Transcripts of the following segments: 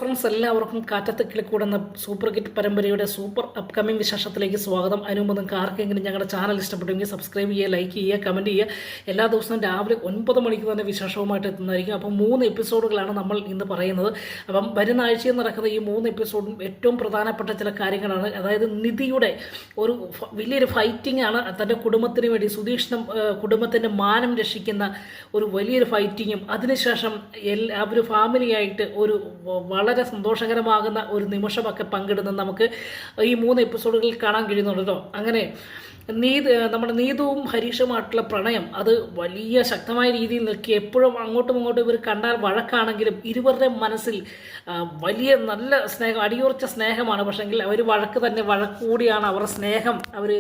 Friends എല്ലാവർക്കും കാറ്റത്ത് കിളിക്കൂടുന്ന super hit പരമ്പരയുടെ സൂപ്പർ അപ്കമിംഗ് വിശേഷത്തിലേക്ക് സ്വാഗതം. അതിനു മുമ്പ് നിങ്ങൾക്ക് ആർക്കെങ്കിലും ഞങ്ങളുടെ ചാനൽ ഇഷ്ടപ്പെട്ടെങ്കിൽ സബ്സ്ക്രൈബ് ചെയ്യുക, ലൈക്ക് ചെയ്യുക, കമൻറ്റ് ചെയ്യുക. എല്ലാ ദിവസവും രാവിലെ 9 മണിക്ക് തന്നെ വിശേഷവുമായിട്ട് എത്തുന്നതായിരിക്കും. അപ്പം 3 എപ്പിസോഡുകളാണ് നമ്മൾ ഇന്ന് പറയുന്നത്. അപ്പം വരുന്ന ആഴ്ചയിൽ നടക്കുന്ന ഈ 3 എപ്പിസോഡും ഏറ്റവും പ്രധാനപ്പെട്ട ചില കാര്യങ്ങളാണ്. അതായത് നിധിയുടെ ഒരു വലിയൊരു ഫൈറ്റിംഗ് ആണ്. തൻ്റെ കുടുംബത്തിന് വേണ്ടി സുധീഷിനും കുടുംബത്തിൻ്റെ മാനം രക്ഷിക്കുന്ന ഒരു വലിയൊരു ഫൈറ്റിങ്ങും, അതിനുശേഷം അവർ ഫാമിലിയായിട്ട് ഒരു വളരെ സന്തോഷകരമാകുന്ന ഒരു നിമിഷമൊക്കെ പങ്കിടുന്നത് നമുക്ക് ഈ 3 എപ്പിസോഡുകളിൽ കാണാൻ കഴിയുന്നുണ്ട് കേട്ടോ. അങ്ങനെ നമ്മുടെ നീതുവും ഹരീഷുമായിട്ടുള്ള പ്രണയം അത് വലിയ ശക്തമായ രീതിയിൽ നിൽക്കി. എപ്പോഴും അങ്ങോട്ടും ഇങ്ങോട്ടും ഇവർ കണ്ടാൽ വഴക്കാണെങ്കിലും ഇരുവരുടെ മനസ്സിൽ വലിയ നല്ല സ്നേഹം, അടിയുറച്ച സ്നേഹമാണ്. പക്ഷെങ്കിൽ അവർ വഴക്ക് കൂടിയാണ് അവരുടെ സ്നേഹം അവർ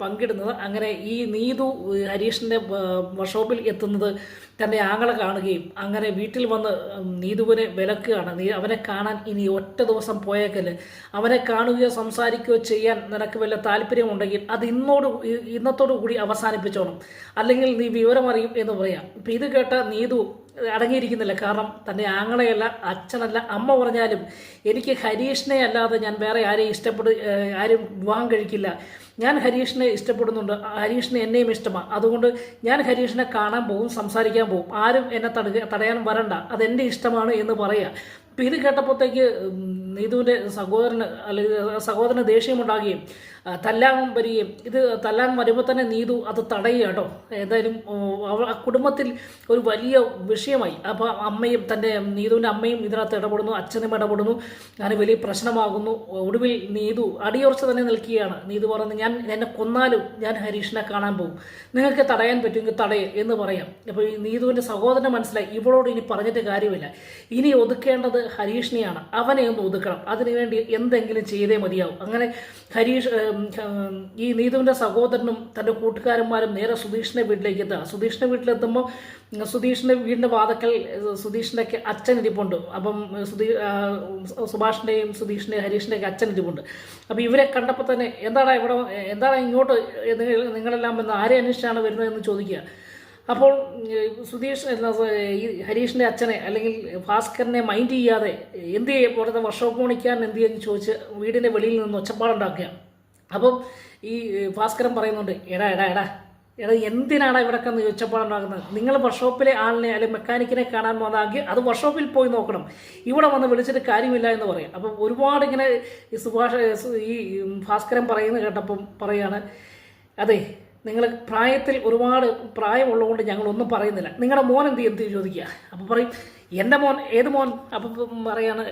പങ്കിടുന്നത്. അങ്ങനെ ഈ നീതു ഹരീഷിൻ്റെ വർക്ക്ഷോപ്പിൽ എത്തുന്നത് തൻ്റെ ആങ്ങളെ കാണുകയും അങ്ങനെ വീട്ടിൽ വന്ന് നീതുവിനെ വിലക്കുകയാണ്. അവനെ കാണാൻ ഇനി ഒറ്റ ദിവസം പോയേക്കല്, അവനെ കാണുകയോ സംസാരിക്കുകയോ ചെയ്യാൻ നിനക്ക് വല്ല താല്പര്യമുണ്ടെങ്കിൽ അത് ഇന്നത്തോടു കൂടി അവസാനിപ്പിച്ചോണം, അല്ലെങ്കിൽ നീ വിവരം അറിയും എന്ന് പറയാം. ഇപ്പം ഇത് കേട്ട നീതു അടങ്ങിയിരിക്കുന്നില്ല. കാരണം തൻ്റെ ആങ്ങളെയല്ല, അച്ഛനല്ല, അമ്മ പറഞ്ഞാലും എനിക്ക് ഹരീഷിനെ അല്ലാതെ ഞാൻ വേറെ ആരും വിവാഹം കഴിക്കില്ല. ഞാൻ ഹരീഷിനെ ഇഷ്ടപ്പെടുന്നുണ്ട്, ഹരീഷിന് എന്നെയും ഇഷ്ടമാണ്. അതുകൊണ്ട് ഞാൻ ഹരീഷിനെ കാണാൻ പോകും, സംസാരിക്കാൻ പോകും. ആരും എന്നെ തടയാൻ വരണ്ട, അതെൻ്റെ ഇഷ്ടമാണ് എന്ന് പറയുക. അപ്പം ഇത് കേട്ടപ്പോഴത്തേക്ക് നീതുവിൻ്റെ സഹോദരന് ദേഷ്യമുണ്ടാകുകയും തല്ലാൻ വരികയും, ഇത് തല്ലാൻ വരുമ്പോൾ തന്നെ നീതു അത് തടയുക കേട്ടോ. ഏതായാലും ആ കുടുംബത്തിൽ ഒരു വലിയ വിഷയമായി. അപ്പോൾ നീതുവിൻ്റെ അമ്മയും ഇതിനകത്ത് ഇടപെടുന്നു, അച്ഛനും ഇടപെടുന്നു. അങ്ങനെ വലിയ പ്രശ്നമാകുന്നു. ഒടുവിൽ നീതു അടിയുറച്ച് തന്നെ നിൽക്കുകയാണ്. നീതു പറഞ്ഞു, എന്നെ കൊന്നാലും ഞാൻ ഹരീഷിനെ കാണാൻ പോകും, നിങ്ങൾക്ക് തടയാൻ പറ്റുമെങ്കിൽ തടയേ എന്ന് പറയാം. അപ്പോൾ ഈ നീതുവിൻ്റെ സഹോദരന് മനസ്സിലായി, ഇവളോട് ഇനി പറഞ്ഞിട്ട് കാര്യമില്ല, ഇനി ഒതുക്കേണ്ടത് ഹരീഷിനെയാണ്. അവനെ ഒന്ന് ഒതുക്കണം, അതിനുവേണ്ടി എന്തെങ്കിലും ചെയ്തേ മതിയാവും. അങ്ങനെ ഈ നീതുവിൻ്റെ സഹോദരനും തൻ്റെ കൂട്ടുകാരന്മാരും നേരെ സുധീഷിൻ്റെ വീട്ടിലേക്ക് എത്തുക. സുധീഷിൻ്റെ വീട്ടിലെത്തുമ്പോൾ സുധീഷിൻ്റെ വീടിൻ്റെ വാതക്കൽ സുധീഷിൻ്റെ അച്ഛൻ ഇരിപ്പുണ്ട്. അപ്പം സുഭാഷിൻ്റെയും സുധീഷിൻ്റെയും ഹരീഷിൻ്റെയൊക്കെ അച്ഛൻ ഇരിപ്പുണ്ട്. അപ്പോൾ ഇവരെ കണ്ടപ്പോൾ തന്നെ എന്താണ് ഇങ്ങോട്ട് നിങ്ങളെല്ലാം വന്ന് ആരെ അന്വേഷിച്ചാണ് വരുന്നതെന്ന് ചോദിക്കുക. അപ്പോൾ ഈ ഹരീഷിൻ്റെ അച്ഛനെ അല്ലെങ്കിൽ ഭാസ്കരനെ മൈൻഡ് ചെയ്യാതെ എന്ത് ചെയ്യും, പുറത്തെ വർക്ക്ഷോപ്പ് പണിക്കാൻ എന്ത് ചെയ്യുമെന്ന് ചോദിച്ച് വീടിൻ്റെ വെളിയിൽ നിന്ന് ഒച്ചപ്പാടുണ്ടാക്കുക. അപ്പം ഈ ഭാസ്കരൻ പറയുന്നുണ്ട്, എടാ എന്തിനാണ് ഇവിടെയൊക്കെ ഒച്ചപ്പാടുണ്ടാക്കുന്നത്? നിങ്ങൾ വർക്ക്ഷോപ്പിലെ ആളിനെ അല്ലെങ്കിൽ മെക്കാനിക്കിനെ കാണാൻ വന്നാങ്കിൽ അത് വർക്ക്ഷോപ്പിൽ പോയി നോക്കണം, ഇവിടെ വന്ന് വിളിച്ചിട്ട് കാര്യമില്ല എന്ന് പറയും. അപ്പം ഒരുപാട് ഇങ്ങനെ ഈ ഭാസ്കരൻ പറയുന്നത് കേട്ടപ്പം പറയാണ്, അതെ നിങ്ങൾ പ്രായത്തിൽ ഒരുപാട് പ്രായമുള്ളതുകൊണ്ട് ഞങ്ങളൊന്നും പറയുന്നില്ല, നിങ്ങളുടെ മോൻ എന്ത് ചോദിക്കുക. അപ്പോൾ പറയും, എൻ്റെ മോൻ, ഏത് മോൻ? അപ്പം പറയാണ്,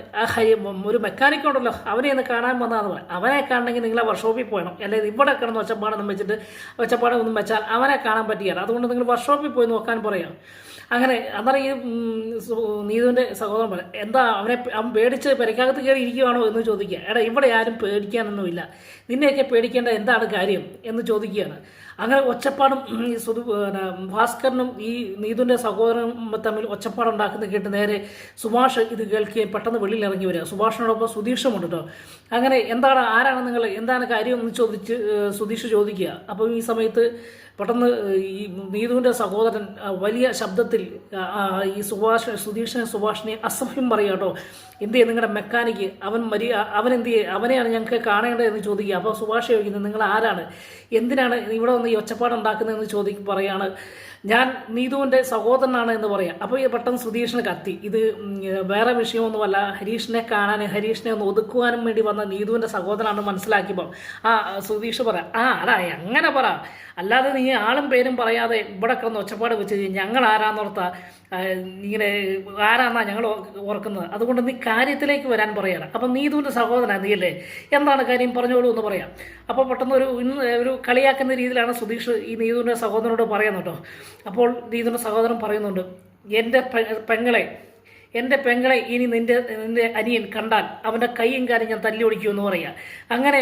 ഒരു മെക്കാനിക് ഉണ്ടല്ലോ, അവനെ ഒന്ന് കാണാൻ വന്നതെന്ന് പറയാം. അവനെ കാണണമെങ്കിൽ നിങ്ങളെ വർക്ക്ഷോപ്പിൽ പോകണം, അല്ലെങ്കിൽ ഇവിടെ കിടന്ന് ഒച്ചപ്പാടൊന്നും വെച്ചാൽ അവനെ കാണാൻ പറ്റിയല്ല. അതുകൊണ്ട് നിങ്ങൾ വർക്ക്ഷോപ്പിൽ പോയി നോക്കാൻ പറയാം. അങ്ങനെ അന്നേരം ഈ നീതുവിൻ്റെ സഹോദരൻ പറയാം, എന്താ അവൻ പേടിച്ച് പെരക്കകത്ത് കയറി ഇരിക്കുകയാണോ എന്ന് ചോദിക്കുക. എടാ ഇവിടെ ആരും പേടിക്കാനൊന്നുമില്ല, നിന്നെയൊക്കെ പേടിക്കേണ്ട എന്താണ് കാര്യം എന്ന് ചോദിക്കുകയാണ്. അങ്ങനെ ഒച്ചപ്പാടും ഈ ഭാസ്കരനും ഈ നീതുവിൻ്റെ സഹോദരനും തമ്മിൽ ഒച്ചപ്പാടുണ്ടാക്കുന്നത് കേട്ട് നേരെ സുഭാഷ് ഇത് കേൾക്കുകയും പെട്ടെന്ന് വെളിയിൽ ഇറങ്ങി വരിക. സുഭാഷിനോടൊപ്പം സുധീഷുമുണ്ട് കേട്ടോ. അങ്ങനെ ആരാണ് നിങ്ങൾ, എന്താണ് കാര്യം എന്ന് ചോദിച്ച് സുധീഷ് ചോദിക്കുക. അപ്പോൾ ഈ സമയത്ത് പെട്ടെന്ന് ഈ നീതുവിൻ്റെ സഹോദരൻ വലിയ ശബ്ദത്തിൽ ഈ സുഭാഷിനെ അസഭ്യം പറയുക കേട്ടോ. എന്ത് ചെയ്യും നിങ്ങളുടെ മെക്കാനിക്ക്, അവൻ എന്ത് ചെയ്യും, അവനെയാണ് ഞങ്ങൾക്ക് കാണേണ്ടത് എന്ന് ചോദിക്കുക. അപ്പോൾ സുഭാഷ് ചോദിക്കുന്നത്, നിങ്ങൾ ആരാണ്, എന്തിനാണ് ഇവിടെ വന്ന് ഈ ഒച്ചപ്പാടുണ്ടാക്കുന്നതെന്ന് പറയാണ്, ഞാൻ നീതുവിൻ്റെ സഹോദരനാണ് എന്ന് പറയാം. അപ്പോൾ ഈ പെട്ടെന്ന് സുധീഷിന് കത്തി, ഇത് വേറെ വിഷയമൊന്നുമല്ല, ഹരീഷിനെ ഒന്ന് ഒതുക്കുവാനും വേണ്ടി വന്ന നീതുവിൻ്റെ സഹോദരനാണ് മനസ്സിലാക്കിയപ്പോൾ സുധീഷ് പറയാം, അടാ അങ്ങനെ പറ, അല്ലാതെ നീ ആളും പേരും പറയാതെ ഇവിടെ കിടന്ന് ഒച്ചപ്പാട് വെച്ച് ഞങ്ങൾ ആരാന്നോർത്താ ഇങ്ങനെ ആരാന്നാ ഞങ്ങൾ ഓർക്കുന്നത്, അതുകൊണ്ട് നീ കാര്യത്തിലേക്ക് വരാൻ പറയാണ്. അപ്പം നീതുവിൻ്റെ സഹോദരനാണ് നീയല്ലേ, എന്താണ് കാര്യം പറഞ്ഞോളൂ എന്ന് പറയാം. അപ്പോൾ പെട്ടെന്ന് ഒരു കളിയാക്കുന്ന രീതിയിലാണ് സുധീഷ് ഈ നീതുവിൻ്റെ സഹോദരനോട് പറയുന്നത് കേട്ടോ. അപ്പോൾ നീതുവിൻ്റെ സഹോദരൻ പറയുന്നുണ്ട്, എൻ്റെ പെങ്ങളെ ഇനി നിന്റെ അനിയൻ കണ്ടാൽ അവൻ്റെ കൈയും കാര്യം ഞാൻ തല്ലി ഒടിക്കുമെന്ന് പറയുക. അങ്ങനെ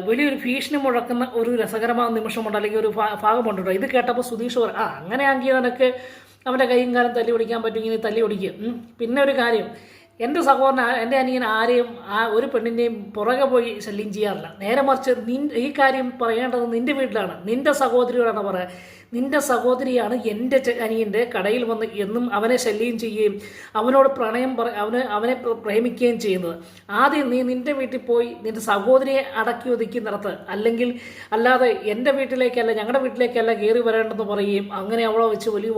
വലിയൊരു ഭീഷണി മുഴക്കുന്ന ഒരു രസകരമായ നിമിഷമുണ്ട്, അല്ലെങ്കിൽ ഒരു ഭാഗമുണ്ട് കേട്ടോ. ഇത് കേട്ടപ്പോൾ സുധീഷ് പറയും, അങ്ങനെ ആണെങ്കിൽ നിനക്ക് അവൻ്റെ കൈയും കാലം തല്ലി ഒടിക്കാൻ പറ്റുമെങ്കിൽ തല്ലി ഒടിക്കുക. പിന്നെ ഒരു കാര്യം, എൻ്റെ അനിയൻ ആരെയും ഒരു പെണ്ണിൻ്റെയും പുറകെ പോയി ശല്യം ചെയ്യാറില്ല. നേരെ മറിച്ച് ഈ കാര്യം പറയേണ്ടത് നിൻ്റെ വീട്ടിലാണ്, നിൻ്റെ സഹോദരിയോടാണ് പറയുക. നിൻ്റെ സഹോദരിയാണ് എൻ്റെ അനിയൻ്റെ കടയിൽ വന്ന് എന്നും അവനെ ശല്യം ചെയ്യുകയും അവനോട് അവനെ പ്രേമിക്കുകയും ചെയ്യുന്നത്. ആദ്യം നീ നിൻ്റെ വീട്ടിൽ പോയി നിൻ്റെ സഹോദരിയെ അടക്കി ഒതുക്കുന്നിടത്ത്, അല്ലാതെ എൻ്റെ വീട്ടിലേക്കല്ല ഞങ്ങളുടെ വീട്ടിലേക്കല്ല കയറി വരേണ്ടെന്ന് പറയുകയും അങ്ങനെ അവളെ വെച്ച് വലിയ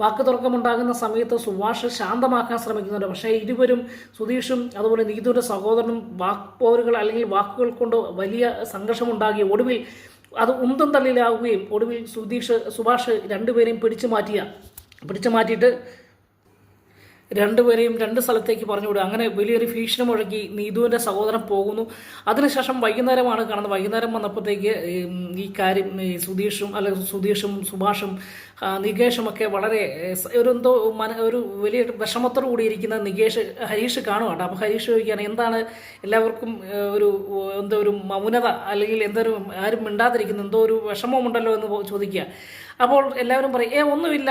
വാക്കുതർക്കമുണ്ടാകുന്ന സമയത്ത് സുഭാഷ് ശാന്തമാക്കാൻ ശ്രമിക്കുന്നുണ്ട്. പക്ഷേ ഇരുവരും സുധീഷും അതുപോലെ നീതുവിൻ്റെ സഹോദരനും വാക്പോരുകൾ അല്ലെങ്കിൽ വാക്കുകൾ കൊണ്ട് വലിയ സംഘർഷമുണ്ടാകുകയും ഒടുവിൽ അത് ഉന്തും തള്ളിലാവുകയും ഒടുവിൽ സുഭാഷ് രണ്ടുപേരെയും പിടിച്ചു മാറ്റിയിട്ട് രണ്ടുപേരെയും രണ്ട് സ്ഥലത്തേക്ക് പറഞ്ഞുവിടുക. അങ്ങനെ വലിയൊരു ഭീഷണി മുഴക്കി നീതുവിൻ്റെ സഹോദരൻ പോകുന്നു. അതിനുശേഷം വൈകുന്നേരമാണ് കാണുന്നത്. വൈകുന്നേരം വന്നപ്പോഴത്തേക്ക് ഈ കാര്യം സുധീഷും സുഭാഷും നികേഷുമൊക്കെ വളരെ ഒരു വലിയ വിഷമത്തോടു കൂടിയിരിക്കുന്ന ഹരീഷ് കാണുകയാണ്. അപ്പോൾ ഹരീഷ് ചോദിക്കുകയാണ്, എന്താണ് എല്ലാവർക്കും ഒരു മൗനത, അല്ലെങ്കിൽ ആരും മിണ്ടാതിരിക്കുന്നു, എന്തോ ഒരു വിഷമമുണ്ടല്ലോ എന്ന് ചോദിക്കുക. അപ്പോൾ എല്ലാവരും പറയും, ഒന്നുമില്ല,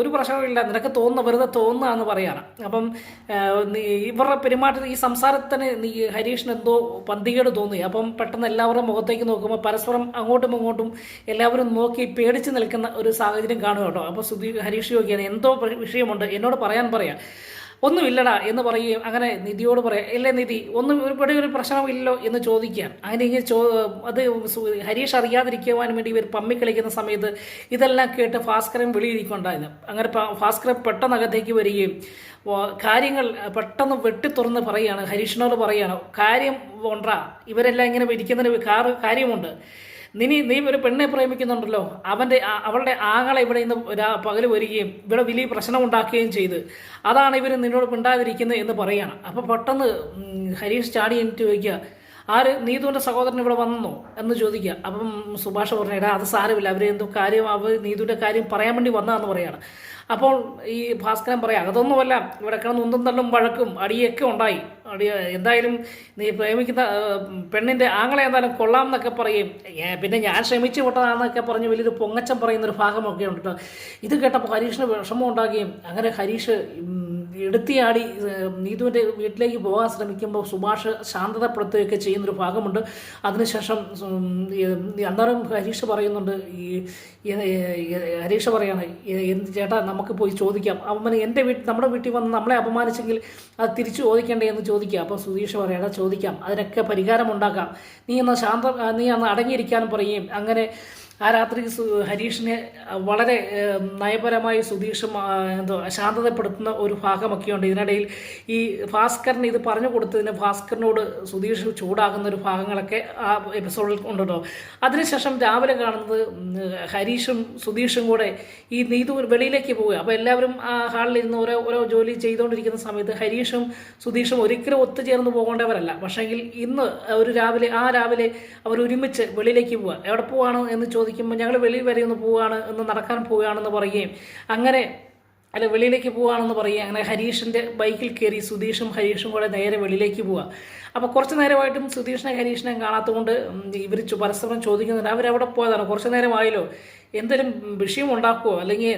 ഒരു പ്രശ്നവുമില്ല, നിനക്ക് വെറുതെ തോന്നുകയെന്ന് പറയാണ്. അപ്പം ഇവരുടെ പെരുമാറ്റത്തിൽ ഈ സംസാരത്തിന് ഹരീഷിന് എന്തോ പന്തികേട് തോന്നി. അപ്പം പെട്ടെന്ന് എല്ലാവരുടെ മുഖത്തേക്ക് നോക്കുമ്പോൾ പരസ്പരം അങ്ങോട്ടും ഇങ്ങോട്ടും എല്ലാവരും നോക്കി പേടിച്ച് നിൽക്കുന്ന ഒരു സാഹചര്യം കാണുക കേട്ടോ. അപ്പോൾ ഹരീഷ് ചോദിക്കുകയാണ്, എന്തോ വിഷയമുണ്ട്, എന്നോട് പറയാം. ഒന്നുമില്ലടാ എന്ന് പറയുകയും അങ്ങനെ നിധിയോട് പറയാം, ഇല്ലേ നിധി, ഇവിടെ ഒരു പ്രശ്നമില്ലല്ലോ എന്ന് ചോദിക്കുകയാണ്. അങ്ങനെ അത് ഹരീഷ് അറിയാതിരിക്കുവാൻ വേണ്ടി ഇവർ പമ്മി കളിക്കുന്ന സമയത്ത് ഇതെല്ലാം കേട്ട് ഭാസ്കരൻ വെളിയിരിക്കുന്നുണ്ടായിരുന്നു. അങ്ങനെ ഭാസ്കരൻ പെട്ടെന്ന് അകത്തേക്ക് വരികയും കാര്യങ്ങൾ പെട്ടെന്ന് വെട്ടിത്തുറന്ന് പറയുകയാണ്, ഹരീഷിനോട് പറയുകയാണ്, കാര്യം കൊണ്ടാ ഇവരെല്ലാം ഇങ്ങനെ ഇരിക്കുന്നതിന് കാര്യമുണ്ട്. നീ ഒരു പെണ്ണെ പ്രേമിക്കുന്നുണ്ടല്ലോ, അവളുടെ ആങ്ങളെ ഇവിടെ ഇന്ന് പകൽ വരികയും ഇവിടെ വലിയ പ്രശ്നമുണ്ടാക്കുകയും ചെയ്ത്, അതാണ് ഇവർ നിന്നോട് മിണ്ടാതിരിക്കുന്നത് എന്ന് പറയുകയാണ്. അപ്പോൾ പെട്ടെന്ന് ഹരീഷ് ചാടി എന്നിട്ട് ചോദിക്കുക, നീതുവിൻ്റെ സഹോദരൻ ഇവിടെ വന്നോ എന്ന് ചോദിക്കുക. അപ്പം സുഭാഷ് പറഞ്ഞു, അത് സാരമില്ല, നീതുവിൻ്റെ കാര്യം പറയാൻ വേണ്ടി വന്നതെന്ന് പറയാണ്. അപ്പോൾ ഈ ഭാസ്കരൻ പറയാം, അതൊന്നുമല്ല, ഇവിടെ കിടന്ന് ഉന്തും തള്ളും വഴക്കും അടിയൊക്കെ ഉണ്ടായി. എന്തായാലും നീ പ്രേമിക്കുന്ന പെണ്ണിൻ്റെ ആങ്ങളെ എന്തായാലും കൊള്ളാം എന്നൊക്കെ പറയും, പിന്നെ ഞാൻ ശ്രമിച്ചു വിട്ടതാണെന്നൊക്കെ പറഞ്ഞ് വലിയൊരു പൊങ്ങച്ചം പറയുന്നൊരു ഭാഗമൊക്കെ ഉണ്ട് കേട്ടോ. ഇത് കേട്ടപ്പോൾ ഹരീഷിന് വിഷമം ഉണ്ടാകുകയും അങ്ങനെ ഹരീഷ് എടുത്തിയാടി നീതുവിൻ്റെ വീട്ടിലേക്ക് പോകാൻ ശ്രമിക്കുമ്പോൾ സുഭാഷ് ശാന്തതപ്പെടുത്തുകയൊക്കെ ചെയ്യുന്നൊരു ഭാഗമുണ്ട്. അതിനുശേഷം അന്നേരം ഹരീഷ് പറയുന്നുണ്ട്, ഹരീഷ് പറയാണ്, ചേട്ടാ നമുക്ക് പോയി ചോദിക്കാം, നമ്മുടെ വീട്ടിൽ വന്ന് നമ്മളെ അപമാനിച്ചെങ്കിൽ അത് തിരിച്ചു ചോദിക്കേണ്ടേ എന്ന് ചോദിക്കുക. അപ്പോൾ സുധീഷ് പറയണം, ചോദിക്കാം, അതിനൊക്കെ പരിഹാരമുണ്ടാക്കാം, നീ അന്ന് അടങ്ങിയിരിക്കാനും പറയുകയും അങ്ങനെ ആ രാത്രി ഹരീഷിനെ വളരെ നയപരമായി സുധീഷും ശാന്തതപ്പെടുത്തുന്ന ഒരു ഭാഗമൊക്കെയുണ്ട്. ഇതിനിടയിൽ ഈ ഭാസ്കരൻ ഇത് പറഞ്ഞു കൊടുത്തതിന് ഭാസ്കരനോട് സുധീഷ് ചൂടാകുന്ന ഒരു ഭാഗങ്ങളൊക്കെ ആ എപ്പിസോഡിൽ ഉണ്ടല്ലോ. അതിനുശേഷം രാവിലെ കാണുന്നത് ഹരീഷും സുധീഷും കൂടെ ഈ നീതു വെളിയിലേക്ക് പോവുക. അപ്പോൾ എല്ലാവരും ആ ഹാളിലിരുന്ന് ഓരോ ജോലി ചെയ്തുകൊണ്ടിരിക്കുന്ന സമയത്ത് ഹരീഷും സുധീഷും ഒരിക്കലും ഒത്തുചേർന്ന് പോകേണ്ടവരല്ല. പക്ഷേങ്കിൽ ഇന്ന് രാവിലെ അവർ ഒരുമിച്ച് വെളിയിലേക്ക് പോവുക. എവിടെ പോവാണ് എന്ന് ചോദിക്കുമ്പോൾ ഞങ്ങൾ വെളിയിൽ വരെ ഒന്ന് പോവുകയാണ്, നടക്കാൻ പോവുകയാണെന്ന് പറയുകയും അങ്ങനെ വെളിയിലേക്ക് പോവുകയാണെന്ന് പറയുക. അങ്ങനെ ഹരീഷിൻ്റെ ബൈക്കിൽ കയറി സുധീഷും ഹരീഷും കൂടെ നേരെ വെളിയിലേക്ക് പോവുക. അപ്പോൾ കുറച്ച് നേരമായിട്ടും ഹരീഷിനെ കാണാത്തതുകൊണ്ട് ഇവർ പരസ്പരം ചോദിക്കുന്നുണ്ട്, അവരവിടെ പോയതാണ്, കുറച്ച് നേരമായല്ലോ, എന്തെങ്കിലും വിഷയം ഉണ്ടാക്കുമോ, അല്ലെങ്കിൽ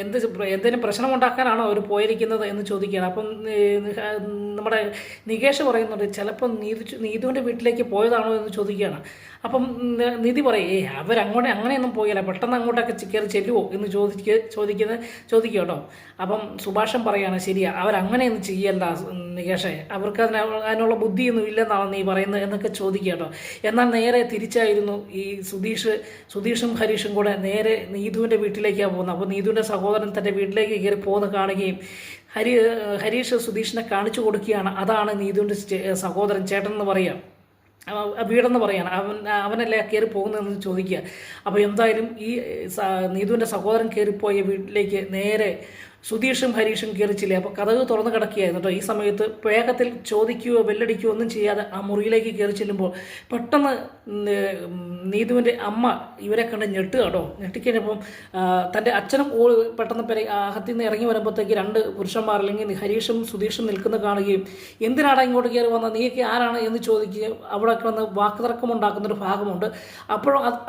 എന്തെങ്കിലും പ്രശ്നം ഉണ്ടാക്കാനാണോ അവർ പോയിരിക്കുന്നത് എന്ന് ചോദിക്കുകയാണ്. അപ്പം നമ്മുടെ നികേഷ് പറയുന്നുണ്ട്, ചിലപ്പം നീതുവിൻ്റെ വീട്ടിലേക്ക് പോയതാണോ എന്ന് ചോദിക്കുകയാണ്. അപ്പം നിധി പറയും, അങ്ങനെയൊന്നും പോയില്ല, പെട്ടെന്ന് അങ്ങോട്ടൊക്കെ കയറി ചെല്ലുമോ എന്ന് ചോദിക്കുക കേട്ടോ. അപ്പം സുഭാഷൻ പറയാണ്, ശരിയാ, അവരങ്ങനെയൊന്നും ചെയ്യല്ല നികേഷേ, അവർക്ക് അതിനുള്ള ബുദ്ധിയൊന്നും ഇല്ലെന്നാണ് നീ പറയുന്നത് എന്നൊക്കെ ചോദിക്കുക കേട്ടോ. എന്നാൽ നേരെ തിരിച്ചായിരുന്നു ഈ സുധീഷും ഹരീഷും കൂടെ നേരെ നീതുവിൻ്റെ വീട്ടിലേക്കാണ് പോകുന്നത്. അപ്പോൾ നീതുവിൻ്റെ സഹോദരൻ തൻ്റെ വീട്ടിലേക്ക് കയറി പോകുന്ന കാണുകയും ഹരീഷ് സുധീഷിനെ കാണിച്ചു കൊടുക്കുകയാണ്, അതാണ് നീതുവിൻ്റെ സഹോദരൻ, ചേട്ടൻ എന്ന് പറയാം, വീടെന്ന് പറയാണ്, അവനല്ലേ കയറി പോകുന്നതെന്ന് ചോദിക്കുക. അപ്പോൾ എന്തായാലും ഈ നീതുവിൻ്റെ സഹോദരൻ കയറിപ്പോയ വീട്ടിലേക്ക് നേരെ സുധീഷും ഹരീഷും കയറിച്ചില്ലേ. അപ്പോൾ കഥക് തുറന്ന് കിടക്കുകയായിരുന്നു കേട്ടോ. ഈ സമയത്ത് വേഗത്തിൽ ചോദിക്കുകയോ ബെല്ലടിക്കുകയോ ഒന്നും ചെയ്യാതെ ആ മുറിയിലേക്ക് കയറി ചെല്ലുമ്പോൾ പെട്ടെന്ന് നീതുവിൻ്റെ അമ്മ ഇവരെ കണ്ട് ഞെട്ടുക കേട്ടോ. ഞെട്ടിക്കഴിഞ്ഞപ്പം തൻ്റെ അച്ഛനും പെട്ടെന്ന് അകത്തിൽ നിന്ന് ഇറങ്ങി വരുമ്പോഴത്തേക്ക് രണ്ട് പുരുഷന്മാർ അല്ലെങ്കിൽ ഹരീഷും സുധീഷും നിൽക്കുന്ന കാണുകയും എന്തിനാണ് ഇങ്ങോട്ട് കയറി വന്നത്, നീയൊക്കെ ആരാണ് എന്ന് ചോദിക്കുകയും അവിടെ വന്ന് വാക്കുതർക്കമുണ്ടാക്കുന്നൊരു ഭാഗമുണ്ട്.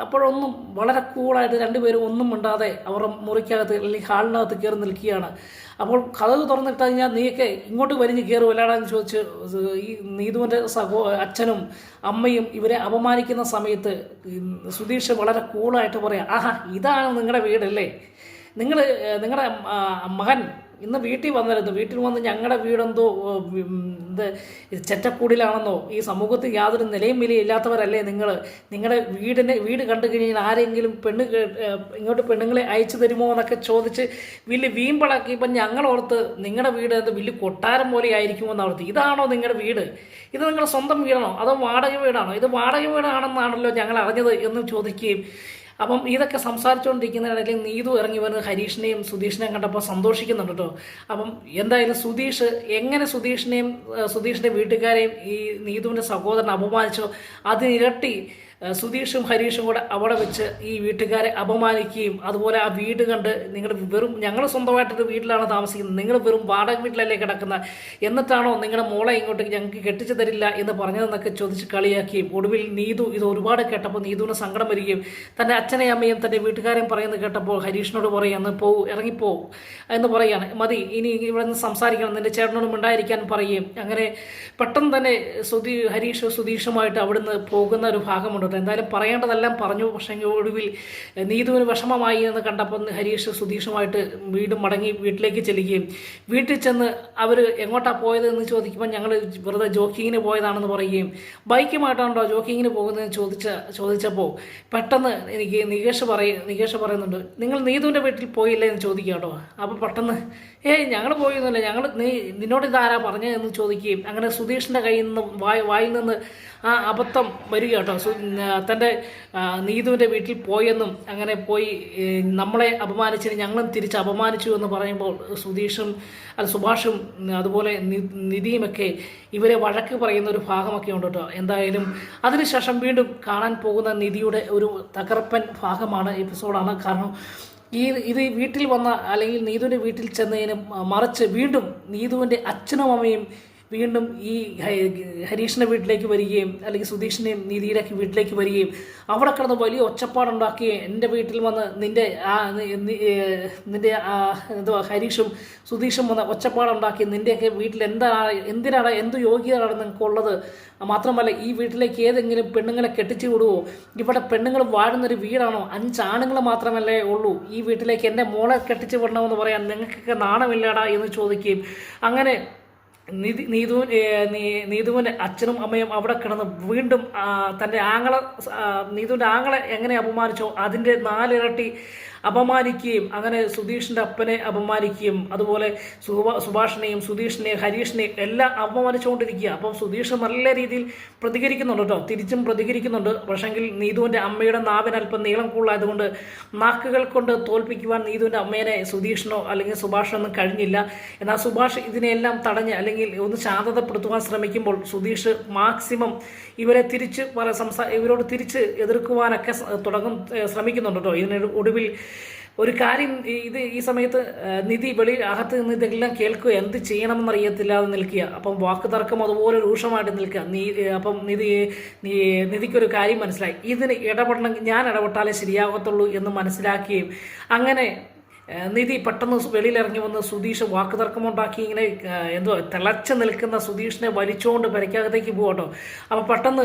അപ്പോഴൊന്നും വളരെ കൂളായിട്ട് രണ്ടുപേരും ഒന്നും മിണ്ടാതെ അവരുടെ മുറിക്കകത്ത് അല്ലെങ്കിൽ ഹാളിനകത്ത് കയറി നിൽക്കുകയാണ്. അപ്പോൾ കതക് തുറന്നിട്ട് കഴിഞ്ഞാൽ നീയൊക്കെ ഇങ്ങോട്ട് വലിഞ്ഞ് കയറുമല്ലാടാന്ന് ചോദിച്ച് ഈ നീതുവിൻ്റെ അച്ഛനും അമ്മയും ഇവരെ അപമാനിക്കുന്ന സമയത്ത് സുധീഷ് വളരെ കൂളായിട്ട് പറയാം, ആഹാ ഇതാണ് നിങ്ങളുടെ വീടല്ലേ, നിങ്ങളുടെ മകൻ ഇന്ന് വീട്ടിൽ വന്നിരുന്നു, വീട്ടിൽ വന്ന് ഞങ്ങളുടെ വീടെന്തോ ചെറ്റക്കൂടിലാണെന്നോ, ഈ സമൂഹത്തിൽ യാതൊരു നിലയും വിലയും ഇല്ലാത്തവരല്ലേ നിങ്ങളുടെ വീട് കണ്ടു കഴിഞ്ഞാൽ ആരെങ്കിലും ഇങ്ങോട്ട് പെണ്ണുങ്ങളെ അയച്ചു തരുമോ എന്നൊക്കെ ചോദിച്ച് വലിയ വീമ്പളാക്കി. ഇപ്പം ഞങ്ങളോർത്ത് നിങ്ങളുടെ വീട് വലിയ കൊട്ടാരം പോലെ ആയിരിക്കുമോ എന്നോർത്ത്. ഇതാണോ നിങ്ങളുടെ വീട്? ഇത് നിങ്ങളുടെ സ്വന്തം വീടാണോ അതോ വാടക വീടാണോ? ഇത് വാടക വീടാണെന്നാണല്ലോ ഞങ്ങൾ അറിഞ്ഞത് എന്ന് ചോദിക്കുകയും, അപ്പം ഇതൊക്കെ സംസാരിച്ചുകൊണ്ടിരിക്കുന്നതിനിടയിൽ നീതു ഇറങ്ങി വരുന്നത് ഹരീഷിനെയും സുധീഷിനെയും കണ്ടപ്പോൾ സന്തോഷിക്കുന്നുണ്ട് കേട്ടോ. അപ്പം എന്തായാലും സുധീഷിൻ്റെ വീട്ടുകാരെയും ഈ നീതുവിൻ്റെ സഹോദരൻ അപമാനിച്ചോ അതിനിരട്ടി സുധീഷും ഹരീഷും കൂടെ അവിടെ വെച്ച് ഈ വീട്ടുകാരെ അപമാനിക്കുകയും, അതുപോലെ ആ വീട് കണ്ട് ഞങ്ങൾ സ്വന്തമായിട്ടൊരു വീട്ടിലാണ് താമസിക്കുന്നത്, നിങ്ങൾ വെറും വാടക വീട്ടിലല്ലേ കിടക്കുന്നത്, എന്നിട്ടാണോ നിങ്ങളുടെ മോളെ ഇങ്ങോട്ടേക്ക് ഞങ്ങൾക്ക് കെട്ടിച്ചു തരില്ല എന്ന് പറഞ്ഞതെന്നൊക്കെ ചോദിച്ച് കളിയാക്കുകയും, ഒടുവിൽ നീതു ഇത് ഒരുപാട് കേട്ടപ്പോൾ നീതുവിന് സങ്കടം വരികയും തൻ്റെ അച്ഛനെയും അമ്മയും തൻ്റെ വീട്ടുകാരെയും പറയുന്നത് കേട്ടപ്പോൾ ഹരീഷിനോട് പറയുകയാണ്, ഇറങ്ങിപ്പോ എന്ന് പറയുകയാണ്, മതി ഇനി ഇവിടെ നിന്ന് സംസാരിക്കണം, നിൻ്റെ ചേട്ടനോടും ഉണ്ടായിരിക്കാൻ പറയുകയും, അങ്ങനെ പെട്ടെന്ന് തന്നെ സുധീഷുമായിട്ട് അവിടുന്ന് പോകുന്ന ഒരു ഭാഗമുണ്ട്. എന്തായാലും പറയേണ്ടതെല്ലാം പറഞ്ഞു. പക്ഷേ ഒടുവിൽ നീതുവിന് വിഷമമായി എന്ന് കണ്ടപ്പോൾ ഹരീഷ് സുധീഷുമായിട്ട് മടങ്ങി വീട്ടിലേക്ക് ചെല്ലുകയും, വീട്ടിൽ ചെന്ന് അവർ എങ്ങോട്ടാണ് പോയത് എന്ന് ചോദിക്കുമ്പോൾ ഞങ്ങൾ വെറുതെ ജോക്കിങ്ങിന് പോയതാണെന്ന് പറയുകയും, ബൈക്കുമായിട്ടാണോ ജോക്കിങ്ങിന് പോകുന്നതെന്ന് ചോദിച്ചപ്പോൾ പെട്ടെന്ന് എനിക്ക് നികേഷ് പറയുന്നുണ്ട്, നിങ്ങൾ നീതുവിൻ്റെ വീട്ടിൽ പോയില്ലേ എന്ന് ചോദിക്കുക കേട്ടോ. അപ്പോൾ പെട്ടെന്ന് ഞങ്ങൾ പോയൊന്നുമില്ല, നിന്നോട് ഇതാരാ പറഞ്ഞതെന്ന് ചോദിക്കുകയും, അങ്ങനെ സുധീഷിൻ്റെ കയ്യിൽ നിന്ന് വായിൽ നിന്ന് ആ അബദ്ധം വരിക കേട്ടോ. തൻ്റെ നീതുവിൻ്റെ വീട്ടിൽ പോയെന്നും അങ്ങനെ പോയി നമ്മളെ അപമാനിച്ചതിന് ഞങ്ങളും തിരിച്ച് അപമാനിച്ചു എന്ന് പറയുമ്പോൾ സുഭാഷും അതുപോലെ നിധിയുമൊക്കെ ഇവരെ വഴക്ക് പറയുന്ന ഒരു ഭാഗമൊക്കെ ഉണ്ട് കേട്ടോ. എന്തായാലും അതിനുശേഷം വീണ്ടും കാണാൻ പോകുന്ന നിധിയുടെ ഒരു തകർപ്പൻ ഭാഗമാണ് എപ്പിസോഡാണ്. കാരണം ഇത് വീട്ടിൽ വന്ന അല്ലെങ്കിൽ നീതുവിൻ്റെ വീട്ടിൽ ചെന്നതിന് മറിച്ച് വീണ്ടും നീതുവിൻ്റെ അച്ഛനും അമ്മയും വീണ്ടും ഈ ഹരീഷിൻ്റെ വീട്ടിലേക്ക് വരികയും അല്ലെങ്കിൽ സുധീഷിൻ്റെയും നീതിയുടെയൊക്കെ വീട്ടിലേക്ക് വരികയും അവിടെ കിടന്ന് വലിയ ഒച്ചപ്പാടുണ്ടാക്കുകയും എൻ്റെ വീട്ടിൽ വന്ന് നിൻ്റെ ഹരീഷും സുധീഷും വന്ന് ഒച്ചപ്പാടുണ്ടാക്കി നിൻ്റെയൊക്കെ വീട്ടിൽ എന്ത് യോഗ്യതയാണ് നിങ്ങൾക്കുള്ളത്, മാത്രമല്ല ഈ വീട്ടിലേക്ക് ഏതെങ്കിലും പെണ്ണുങ്ങളെ കെട്ടിച്ചു വിടുവോ, ഇവിടെ പെണ്ണുങ്ങൾ വാഴുന്നൊരു വീടാണോ, 5 ആണുങ്ങൾ മാത്രമല്ലേ ഉള്ളൂ, ഈ വീട്ടിലേക്ക് എൻ്റെ മോളെ കെട്ടിച്ചു വിടണമെന്ന് പറയാൻ നിങ്ങൾക്കൊക്കെ നാണമില്ലാടാ എന്ന് ചോദിക്കുകയും, അങ്ങനെ നീതുവിൻ്റെ അച്ഛനും അമ്മയും അവിടെ കിടന്ന് വീണ്ടും തൻ്റെ നീതുവിൻ്റെ ആങ്ങളെ എങ്ങനെ അപമാനിച്ചോ അതിൻ്റെ 4 ഇരട്ടി അപമാനിക്കുകയും, അങ്ങനെ സുധീഷിൻ്റെ അപ്പനെ അപമാനിക്കുകയും, അതുപോലെ സുഭാഷിനെയും സുധീഷിനെയും ഹരീഷിനെയും എല്ലാം അപമാനിച്ചുകൊണ്ടിരിക്കുക. അപ്പം സുധീഷ് നല്ല രീതിയിൽ പ്രതികരിക്കുന്നുണ്ട് കേട്ടോ, തിരിച്ചും പ്രതികരിക്കുന്നുണ്ട്. പക്ഷെങ്കിൽ നീതുവിൻ്റെ അമ്മയുടെ നാവിന് അല്പം നീളം കൂടുതലായതുകൊണ്ട് നാക്കുകൾ കൊണ്ട് തോൽപ്പിക്കുവാൻ നീതുവിൻ്റെ അമ്മേനെ സുധീഷിനോ അല്ലെങ്കിൽ സുഭാഷിനൊന്നും കഴിഞ്ഞില്ല. എന്നാൽ സുഭാഷ് ഇതിനെല്ലാം തടഞ്ഞ് അല്ലെങ്കിൽ ഒന്ന് ശാന്തതപ്പെടുത്തുവാൻ ശ്രമിക്കുമ്പോൾ സുധീഷ് മാക്സിമം ഇവരോട് തിരിച്ച് എതിർക്കുവാനൊക്കെ ശ്രമിക്കുന്നുണ്ട് കേട്ടോ. ഇതിന് ഒടുവിൽ ഒരു കാര്യം ഈ സമയത്ത് നിധി അകത്ത് നിന്ന് ഇതെല്ലാം കേൾക്കുക, എന്ത് ചെയ്യണമെന്നറിയത്തില്ലാതെ നിൽക്കുക. അപ്പം വാക്ക് തർക്കം അതുപോലെ രൂക്ഷമായിട്ട് നിൽക്കുക. അപ്പം നിധിക്കൊരു കാര്യം മനസ്സിലായി, ഇതിന് ഇടപെടണമെങ്കിൽ ഞാൻ ഇടപെട്ടാലേ ശരിയാകത്തുള്ളൂ എന്ന് മനസ്സിലാക്കുകയും, അങ്ങനെ നിധി പെട്ടെന്ന് വെളിയിലിറങ്ങി വന്ന് സുധീഷ് വാക്കുതർക്കമുണ്ടാക്കി ഇങ്ങനെ തിളച്ച് നിൽക്കുന്ന സുധീഷിനെ വലിച്ചുകൊണ്ട് പെരയ്ക്കകത്തേക്ക് പോകട്ടോ. അപ്പോൾ പെട്ടെന്ന്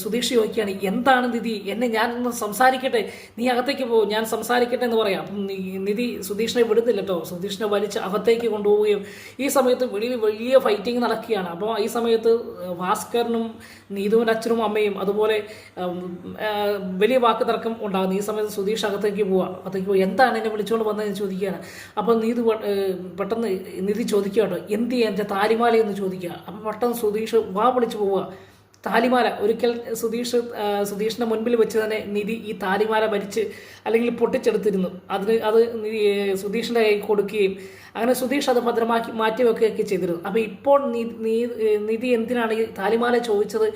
സുധീഷ് ചോദിക്കുകയാണ്, എന്താണ് നിധി, ഞാനൊന്ന് സംസാരിക്കട്ടെ, നീ അകത്തേക്ക് പോകും, ഞാൻ സംസാരിക്കട്ടെ എന്ന് പറയാം. അപ്പം നിധി സുധീഷിനെ വിടുന്നില്ല കേട്ടോ. സുധീഷിനെ വലിച്ച് അകത്തേക്ക് കൊണ്ടുപോവുകയും ഈ സമയത്ത് വെളിയിൽ വലിയ ഫൈറ്റിംഗ് നടക്കുകയാണ്. അപ്പോൾ ഈ സമയത്ത് ഭാസ്കരനും നീതുവിൻ്റെ അച്ഛനും അമ്മയും അതുപോലെ വലിയ വാക്ക് തർക്കം ഉണ്ടാകുന്നു. ഈ സമയത്ത് സുധീഷ് അകത്തേക്ക് പോവുക, എന്താണ് എന്നെ വിളിച്ചുകൊണ്ട് വന്നതെന്ന് ചോദിക്കുകയാണ്. അപ്പോൾ പെട്ടെന്ന് നിധി ചോദിക്കുക കേട്ടോ, എന്ത് ചെയ്യാൻ എൻ്റെ താലിമാല എന്ന് ചോദിക്കുക. അപ്പോൾ പെട്ടെന്ന് സുധീഷ് വിളിച്ച് പോവുക. താലിമാല ഒരിക്കൽ സുധീഷിൻ്റെ മുൻപിൽ വെച്ച് തന്നെ നിധി ഈ താലിമാല വലിച്ച് അല്ലെങ്കിൽ പൊട്ടിച്ചെടുത്തിരുന്നു. അത് സുധീഷിൻ്റെ കൈ കൊടുക്കുകയും അങ്ങനെ സുധീഷ് അത് ഭദ്രമാക്കി മാറ്റി വെക്കുകയൊക്കെ ചെയ്തിരുന്നു. അപ്പോൾ ഇപ്പോൾ നിധി എന്തിനാണ് ഈ താലിമാല ചോദിച്ചത്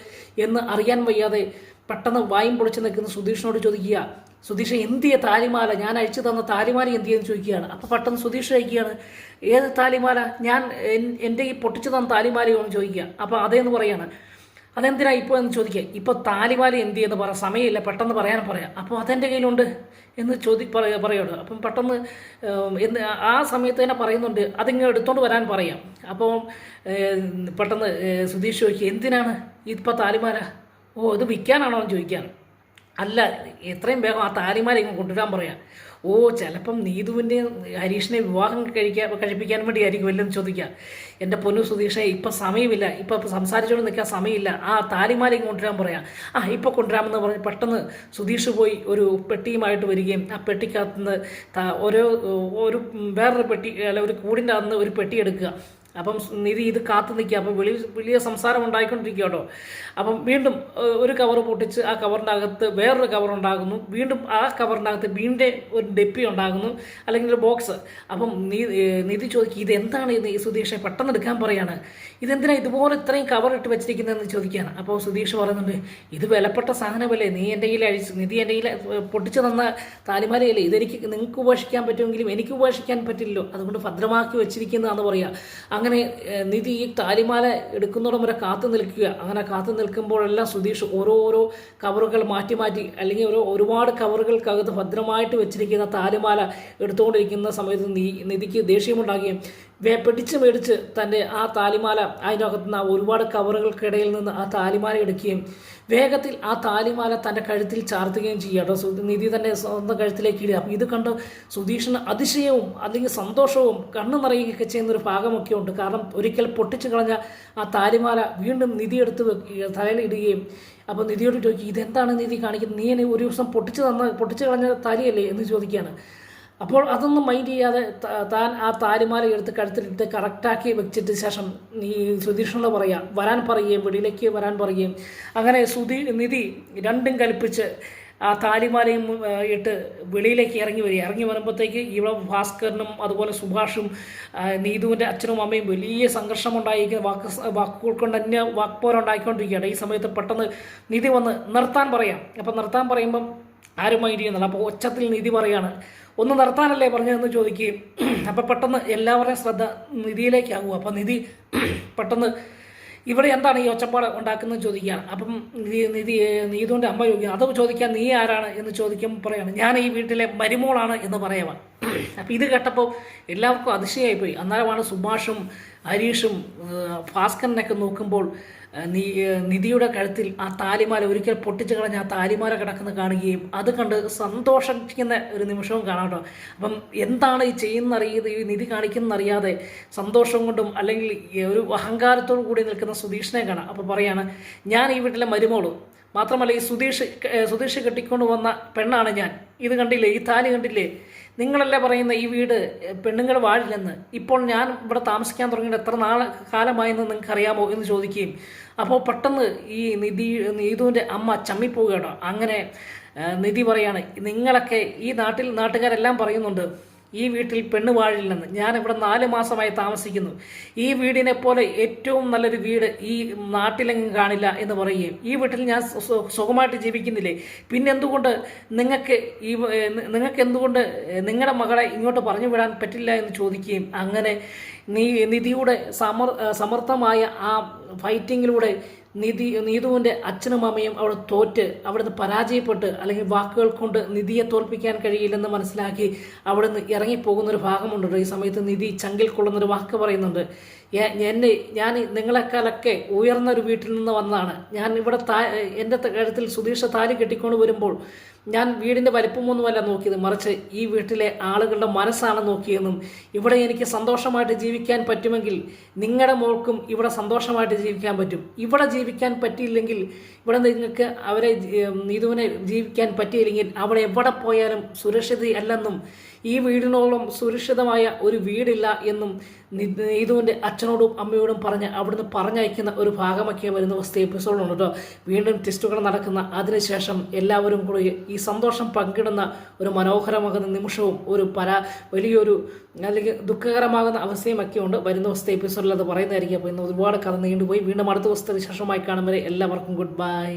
എന്ന് അറിയാൻ വയ്യാതെ പെട്ടെന്ന് വായും പൊളിച്ച് നിൽക്കുന്ന സുധീഷിനോട് ചോദിക്കുക, സുധീഷ് എന്തിയ താലിമാല, ഞാൻ അയച്ചു തന്ന താലിമാല എന്തിയെന്ന് ചോദിക്കുകയാണ്. അപ്പോൾ പെട്ടെന്ന് സുധീഷ് ചോദിക്കുകയാണ്, ഏത് താലിമാല, എൻ്റെ ഈ പൊട്ടിച്ചു തന്ന താലിമാലയോ എന്ന് ചോദിക്കുക. അപ്പോൾ അതേന്ന് പറയാണ്. അതെന്തിനാ ഇപ്പോൾ എന്ന് ചോദിക്കുക. ഇപ്പോൾ താലിമാല എന്ത് ചെയ്യുന്നു പറ, സമയമില്ല, പെട്ടെന്ന് പറയാം. അപ്പോൾ അതെൻ്റെ കയ്യിലുണ്ട് എന്ന് പറയുള്ളൂ. അപ്പം പെട്ടെന്ന് എന്ന് ആ സമയത്ത് തന്നെ പറയുന്നുണ്ട്, അതിങ്ങനെ എടുത്തോണ്ട് വരാൻ പറയാം. അപ്പോൾ പെട്ടെന്ന് സുധീഷ് ചോദിക്കുക, എന്തിനാണ് ഇപ്പോൾ താലിമാല? ഓ, ഇത് വിൽക്കാനാണോ എന്ന് ചോദിക്കുകയാണ്. അല്ല, എത്രയും വേഗം ആ താലിമാല ഇങ്ങ് കൊണ്ടുവരാൻ പറയാം. ഓ, ചിലപ്പം നീതുവിൻ്റെ ഹരീഷിനെ വിവാഹം കഴിപ്പിക്കാൻ വേണ്ടിയായിരിക്കും വല്ലതും ചോദിക്കുക. എൻ്റെ പൊന്നു സുധീഷെ, ഇപ്പം സമയമില്ല, ഇപ്പം സംസാരിച്ചുകൊണ്ട് നിൽക്കാൻ സമയമില്ല, ആ താലിമാല ഇങ്ങ് കൊണ്ടുവരാൻ പറയാം. ഇപ്പോൾ കൊണ്ടുവരാമെന്ന് പറഞ്ഞ് പെട്ടെന്ന് സുധീഷ് പോയി ഒരു പെട്ടിയുമായിട്ട് വരികയും ആ പെട്ടിക്കകത്തുനിന്ന് ഒരു വേറൊരു പെട്ടി, അല്ല ഒരു കൂടിൻ്റെ അകത്ത് ഒരു പെട്ടി എടുക്കുക. അപ്പം നിധി ഇത് കാത്തു നിൽക്കുക. അപ്പം വലിയ സംസാരം ഉണ്ടായിക്കൊണ്ടിരിക്കുക കേട്ടോ. അപ്പം വീണ്ടും ഒരു കവർ പൊട്ടിച്ച് ആ കവറിൻ്റെ അകത്ത് വേറൊരു കവർ ഉണ്ടാകുന്നു. വീണ്ടും ആ കവറിൻ്റെ അകത്ത് വീണ്ടും ഒരു ഡെപ്പി ഉണ്ടാകുന്നു, അല്ലെങ്കിൽ ഒരു ബോക്സ്. അപ്പം നിധി ചോദിക്കുക, ഇതെന്താണ് ഇത് സുധീഷെ, പെട്ടെന്ന് എടുക്കാൻ പറയാണ്. ഇതെന്തിനാ ഇതുപോലെ ഇത്രയും കവർ ഇട്ട് വെച്ചിരിക്കുന്നതെന്ന് ചോദിക്കുകയാണ്. അപ്പോൾ സുധീഷ് പറയുന്നുണ്ട്, ഇത് വിലപ്പെട്ട സാധനമല്ലേ, നിധി എൻ്റെ കയ്യിൽ പൊട്ടിച്ച് തന്ന താലിമാലയല്ലേ, ഇതെനിക്ക് നിങ്ങൾക്ക് ഉപേക്ഷിക്കാൻ പറ്റുമെങ്കിലും എനിക്ക് ഉപേക്ഷിക്കാൻ പറ്റില്ലല്ലോ, അതുകൊണ്ട് ഭദ്രമാക്കി വെച്ചിരിക്കുന്നതാണെന്ന് പറയുക. അങ്ങനെ നിധി ഈ താലിമാല എടുക്കുന്നിടം വരെ കാത്തു നിൽക്കുക. അങ്ങനെ കാത്തു നിൽക്കുമ്പോഴെല്ലാം സുധീഷ് ഓരോരോ കവറുകൾ മാറ്റി അല്ലെങ്കിൽ ഒരുപാട് കവറുകൾക്കകത്ത് ഭദ്രമായിട്ട് വെച്ചിരിക്കുന്ന താലിമാല എടുത്തുകൊണ്ടിരിക്കുന്ന സമയത്ത് നിധിക്ക് ദേഷ്യമുണ്ടാകുകയും പിടിച്ച് മേടിച്ച് തൻ്റെ ആ താലിമാല അതിനകത്തുനിന്ന് ഒരുപാട് കവറുകൾക്കിടയിൽ നിന്ന് ആ താലിമാല എടുക്കുകയും വേഗത്തിൽ ആ താലിമാല തൻ്റെ കഴുത്തിൽ ചാർത്തുകയും ചെയ്യുക കേട്ടോ. നിധി തന്നെ സ്വന്തം കഴുത്തിലേക്ക് ഇടുക. അപ്പം ഇത് കണ്ട് സുധീഷിന് അതിശയവും അല്ലെങ്കിൽ സന്തോഷവും കണ്ണു നിറയുകയൊക്കെ ചെയ്യുന്നൊരു ഭാഗമൊക്കെ ഉണ്ട്. കാരണം ഒരിക്കൽ പൊട്ടിച്ചു കളഞ്ഞ ആ താലിമാല വീണ്ടും നിധി എടുത്ത് തലയിലിടുകയും അപ്പോൾ നിധിയോട് ചോദിക്കും, ഇതെന്താണ് നിധി കാണിക്കുന്നത്, നീ ഒരു ദിവസം പൊട്ടിച്ചു കളഞ്ഞ താലിയല്ലേ എന്ന് ചോദിക്കുകയാണ്. അപ്പോൾ അതൊന്നും മൈൻഡ് ചെയ്യാതെ താൻ ആ താലിമാല എടുത്ത് കഴുത്തിലിട്ട് കറക്റ്റാക്കി വെച്ചിട്ട് ശേഷം ഈ സുധീഷിനോട് വരാൻ പറയുകയും വെളിയിലേക്ക് വരാൻ പറയുകയും അങ്ങനെ നിധി രണ്ടും കൽപ്പിച്ച് ആ താലിമാലയും ഇട്ട് വെളിയിലേക്ക് ഇറങ്ങി വരുമ്പോഴത്തേക്ക് ഇവിടെ ഭാസ്കരനും അതുപോലെ സുഭാഷും നീതുവിൻ്റെ അച്ഛനും അമ്മയും വലിയ സംഘർഷമുണ്ടായിരിക്കുന്ന വാക്കുകൾ കൊണ്ട് തന്നെ വാക്പോരുണ്ടായിക്കൊണ്ടിരിക്കുകയാണ്. ഈ സമയത്ത് പെട്ടെന്ന് നിധി വന്ന് നിർത്താൻ പറയാം. അപ്പം നിർത്താൻ പറയുമ്പം ആരും മൈൻഡ് ചെയ്യുന്നില്ല. അപ്പോൾ ഒച്ചത്തിൽ നിധി പറയാണ്, ഒന്ന് നിർത്താനല്ലേ പറഞ്ഞതെന്ന് ചോദിക്കുകയും അപ്പം പെട്ടെന്ന് എല്ലാവരുടെയും ശ്രദ്ധ നിധിയിലേക്കാകും. അപ്പം നിധി പെട്ടെന്ന് ഇവിടെ എന്താണ് ഈ ഒച്ചപ്പാട് ഉണ്ടാക്കുന്നത് ചോദിക്കുകയാണ്. അപ്പം നീതുവിൻ്റെ അമ്മ ചോദിക്കുക, അത് ചോദിക്കാൻ നീ ആരാണ് എന്ന് ചോദിക്കുമ്പോൾ പറയാണ്, ഞാൻ ഈ വീട്ടിലെ മരുമോളാണ് എന്ന് പറയാം. അപ്പം ഇത് കേട്ടപ്പോൾ എല്ലാവർക്കും അതിശയമായിപ്പോയി. അന്നേരമാണ് സുഭാഷും ഹരീഷും ഭാസ്കരനൊക്കെ നോക്കുമ്പോൾ നിധിയുടെ കഴുത്തിൽ ആ താലിമാല ഒരിക്കൽ പൊട്ടിച്ചു കളഞ്ഞ ആ താലിമാല കിടക്കുന്ന കാണുകയും അത് കണ്ട് സന്തോഷിക്കുന്ന ഒരു നിമിഷവും കാണാം കേട്ടോ. അപ്പം എന്താണ് ഈ ചെയ്യുന്നറിയത്, ഈ നിധി കാണിക്കുന്നറിയാതെ സന്തോഷം കൊണ്ടും അല്ലെങ്കിൽ ഒരു അഹങ്കാരത്തോടു കൂടി നിൽക്കുന്ന സുധീഷിനെ കാണാം. അപ്പോൾ പറയാണ്, ഞാൻ ഈ വീട്ടിലെ മരുമോള് മാത്രമല്ല ഈ സുധീഷ് കെട്ടിക്കൊണ്ട് വന്ന പെണ്ണാണ് ഞാൻ. ഇത് കണ്ടില്ലേ, ഈ താലി കണ്ടില്ലേ, നിങ്ങളല്ലേ പറയുന്ന ഈ വീട് പെണ്ണുങ്ങൾ വാഴില്ലെന്ന്, ഇപ്പോൾ ഞാൻ ഇവിടെ താമസിക്കാൻ തുടങ്ങിയിട്ട് എത്ര കാലമായെന്ന് നിങ്ങൾക്ക് അറിയാമോ എന്ന് ചോദിക്കുകയും അപ്പോൾ പെട്ടെന്ന് ഈ നീതുവിൻ്റെ അമ്മ ചമ്മിപ്പോവുകയാണോ. അങ്ങനെ നിധി പറയാണ്, നിങ്ങളൊക്കെ ഈ നാട്ടുകാരെല്ലാം പറയുന്നുണ്ട് ഈ വീട്ടിൽ പെണ്ണ് വാഴില്ലെന്ന്. ഞാനിവിടെ 4 മാസമായി താമസിക്കുന്നു. ഈ വീടിനെ പോലെ ഏറ്റവും നല്ലൊരു വീട് ഈ നാട്ടിലെങ്ങും കാണില്ല എന്ന് പറയുകയും ഈ വീട്ടിൽ ഞാൻ സുഖമായിട്ട് ജീവിക്കുന്നില്ലേ, പിന്നെ എന്തുകൊണ്ട് നിങ്ങൾക്ക് എന്തുകൊണ്ട് നിങ്ങളുടെ മകളെ ഇങ്ങോട്ട് പറഞ്ഞു വിടാൻ പറ്റില്ല എന്ന് ചോദിക്കുകയും അങ്ങനെ നിധിയുടെ സമർത്ഥമായ ആ ഫൈറ്റിങ്ങിലൂടെ നീതുവിൻ്റെ അച്ഛനും അമ്മയും അവിടെ തോറ്റ് അവിടുന്ന് പരാജയപ്പെട്ട് അല്ലെങ്കിൽ വാക്കുകൾ കൊണ്ട് നിധിയെ തോൽപ്പിക്കാൻ കഴിയില്ലെന്ന് മനസ്സിലാക്കി അവിടുന്ന് ഇറങ്ങിപ്പോകുന്നൊരു ഭാഗമുണ്ട്. ഈ സമയത്ത് നിധി ചങ്കിൽ കൊള്ളുന്നൊരു വാക്ക് പറയുന്നുണ്ട്, ഞാൻ നിങ്ങളെക്കാളൊക്കെ ഉയർന്നൊരു വീട്ടിൽ നിന്ന് വന്നതാണ്. ഞാൻ ഇവിടെ എൻ്റെ കഴുത്തിൽ സുധീഷ താലി കെട്ടിക്കൊണ്ട് വരുമ്പോൾ ഞാൻ വീടിൻ്റെ വലിപ്പമൊന്നുമല്ല നോക്കിയത്, മറിച്ച് ഈ വീട്ടിലെ ആളുകളുടെ മനസ്സാണ് നോക്കിയതെന്നും ഇവിടെ എനിക്ക് സന്തോഷമായിട്ട് ജീവിക്കാൻ പറ്റുമെങ്കിൽ നിങ്ങളുടെ മോൾക്കും ഇവിടെ സന്തോഷമായിട്ട് ജീവിക്കാൻ പറ്റും. ഇവിടെ ജീവിക്കാൻ പറ്റിയില്ലെങ്കിൽ ഇവിടെ നിങ്ങൾക്ക് നീതുവിനെ ജീവിക്കാൻ പറ്റിയില്ലെങ്കിൽ അവിടെ എവിടെ പോയാലും സുരക്ഷിതയല്ലെന്നും ഈ വീടിനോളം സുരക്ഷിതമായ ഒരു വീടില്ല എന്നും നീതുവിൻ്റെ അച്ഛനോടും അമ്മയോടും പറഞ്ഞ് അവിടുന്ന് പറഞ്ഞയക്കുന്ന ഒരു ഭാഗമൊക്കെ വരുന്ന ദിവസത്തെ എപ്പിസോഡുണ്ട് കേട്ടോ. വീണ്ടും ടെസ്റ്റുകൾ നടക്കുന്ന അതിനുശേഷം എല്ലാവരും കൂടി ഈ സന്തോഷം പങ്കിടുന്ന ഒരു മനോഹരമാകുന്ന നിമിഷവും വലിയൊരു അല്ലെങ്കിൽ ദുഃഖകരമാകുന്ന അവസ്ഥയുമൊക്കെ ഉണ്ട് വരുന്ന ദിവസത്തെ എപ്പിസോഡിൽ അത് പറയുന്നതായിരിക്കും. അപ്പോൾ ഇന്ന് ഒരുപാട് കഥ നീണ്ടുപോയി. വീണ്ടും അടുത്ത ദിവസത്തെ വിശേഷമായി കാണും വരെ എല്ലാവർക്കും ഗുഡ് ബൈ.